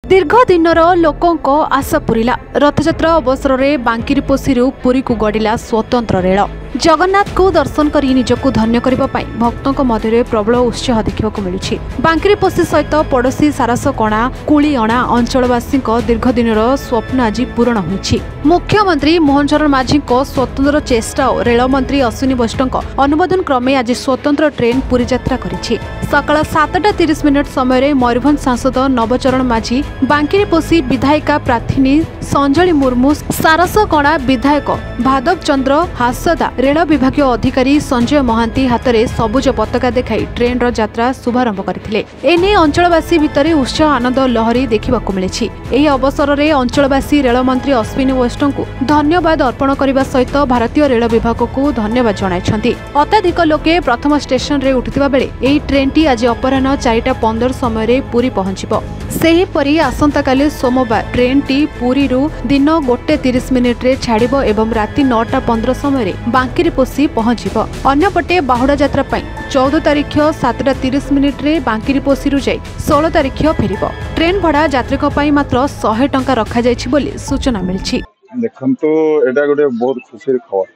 दीर्घ दिनर लोकों आशा पूरा रथयात्रा अवसर में बांकीरिपोषी पुरी को गड़िला स्वतंत्र रेल जगन्नाथ को दर्शन कर निजको धन्य करने भक्तों मध्य प्रबल उत्साह देखा मिलूँ। बांकीरिपोषी सहित पड़ोशी सारसकणा कुलीअणा अंचलवासी दीर्घ दिनर स्वप्न आज पूरण होइछि। मुख्यमंत्री मोहन चरण माझी स्वतंत्र चेष्टा और रेलमंत्री अश्विनी वैष्णव अनुमोदन क्रमे आज स्वतंत्र ट्रेन पुरी यात्रा करिछि। सकाळ 7:30 समय मयूरभंज सांसद नवचरण माझी बांकीरिपोषी विधायिका प्रार्थिनी संजली मुर्मू सारसकणा विधायक भादव चंद्र हासदा रेल विभाग अधिकारी संजय महांती हाथ में सबुज पताका देखाई ट्रेन यात्रा शुभारंभ करथिले। एने अंचलवासी भितर उत्साह आनंद लहरी देखा मिली। एही अवसर में अंचलवासी रेलमंत्री अश्विनी वैष्णव को धन्यवाद अर्पण करने सहित भारतीय रेल विभाग को धन्यवाद जणाइछन्ति। अत्याधिक लोके प्रथम स्टेशन रे उठिथिबा बेले एही ट्रेन टी आज अपराह्न 4:15 समय पुरी पहुंचिबो। सेहीपरि आसंताकाली सोमवार ट्रेन टी पुरी दिन 1:30 रे छाड़िबो एवं राति 9:15 समय बांकीरिपोषी पहुंचिबो। अन्यपटे बाहुड़ा यात्रा 14 तारिख 7:30 रे बांकीरिपोषी जाई 16 तारिख फेरिबो। ट्रेन भड़ा यात्रियों पर मात्र 100 टंका रखा जायछि बोली सूचना मिली। देखंतु एटा गोटे बहुत खुशी खबर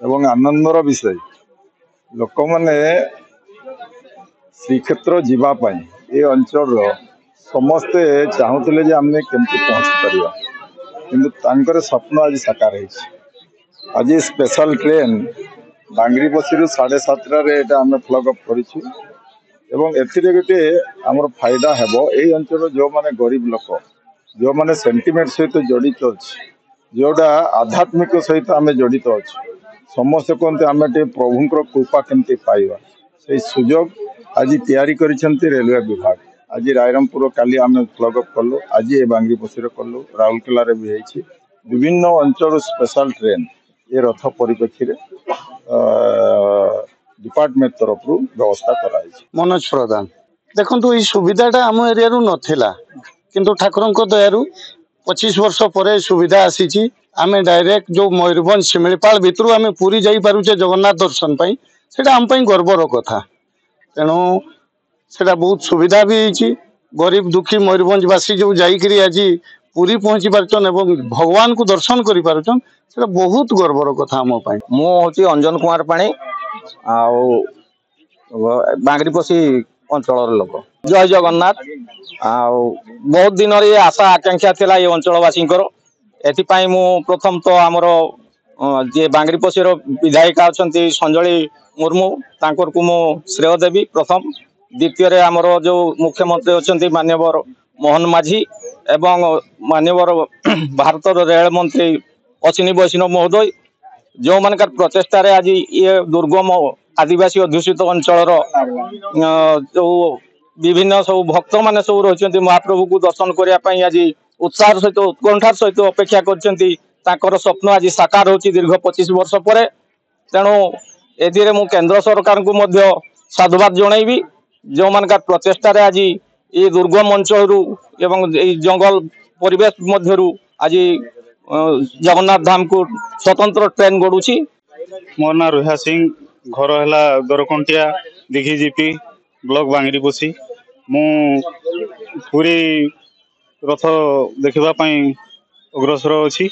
एवं आनंदर विषय। लोक माने श्रीक्षेत्र जीवा पाई ए अंचल समस्ते चाहूले जे आम केमती पहुँची पार कि स्वप्न आज साकार है। आज स्पेशल ट्रेन बांकीरिपोषी 7:30 आम फ्लग अप कर गोटे आमर फायदा है यही अंचल जो माने गरीब लोक जो माने सेंटिमेंट सहित जड़ित अच्छे जोटा आध्यात्मिक सहित आम जड़ित अच्छे समस्ते कहते आम प्रभुंर कृपा केमती पाइबा से सुजोग आज तैयारी करिसेंती रेलवे विभाग। आज रायरमपुर काली आम फ्लग अप कलु आज ये बांकीरिपोषी कलु राउरकेला भी है विभिन्न अंचल स्पेशल ट्रेन ये रथ परिप्रेक्षी डिपार्टमेंट तरफ व्यवस्था कराई। मनोज प्रधान देखो ये सुविधाटा आम एरिया नाला किंतु ठाकुर दयारू 25 वर्ष पर सुविधा आसी आम डायरेक्ट जो मयूरभंज शिमिलीपाल भितर आम पुरी जाई पारुचे जगन्नाथ दर्शन पाई सेटा आम पाई गर्वर कथा। तेणु सेटा बहुत सुविधा भी होती गरीब दुखी मयूरभंजवासी जो जाइकरी आज पुरी पहुंची पारछन एवं भगवान को दर्शन करि पारछन सेटा बहुत गर्वर कथा आम पाई। मु होची अंजन कुमार पाणी आउ बांकीरिपोषी अंचल लोक जय जगन्नाथ आउ बहुत दिन ये आशा आकांक्षा थिला ये अंचलवासी एथिपाई मु प्रथम तो आमर जे बांकीरिपोषी विधायिका अच्छा संजली मुर्मू तांकर को मु श्रेय देवी प्रथम। द्वितीय आमर जो मुख्यमंत्री अच्छा माननीय मोहन माझी एवं माननीय भारत रेल मंत्री अश्विनी वैष्णव महोदय जो मानकर प्रचेषा आज ये दुर्गम आदिवासी अध्युषित अंचल जो विभिन्न सब भक्त मान सब रही महाप्रभु को दर्शन करने आज उत्साह सहित उत्कंठार सहित अपेक्षा कर स्वप्न आज साकार होची दीर्घ 25 वर्ष पर। तेणु ए मु केंद्र सरकार को मध्य साधुवाद जनइबी जो मानकर प्रचेषा आज ये दुर्गम अंचल एवं जंगल परिवेश मध्यरु आज जगन्नाथ धाम को स्वतंत्र ट्रेन गड़ुची। मोर ना रुहा सिंह घर है दरकंटिया दिघी जीपी ब्लॉक बांकीरिपोषी मु पूरी रथ देखापी अग्रसर अच्छी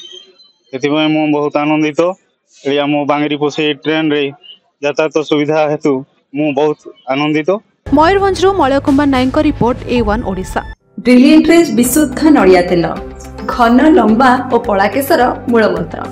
मु बहुत आनंदित। आम बांकीरिपोषी ट्रेन रे यातायात सुविधा हेतु मु बहुत आनंदित। Mayurbhanj Malay Kumar Nayak report A1 Odisha. Brilliant विशुद्ध नड़िया तेल घन लंबा और पड़ा केशर मूलमंत्र।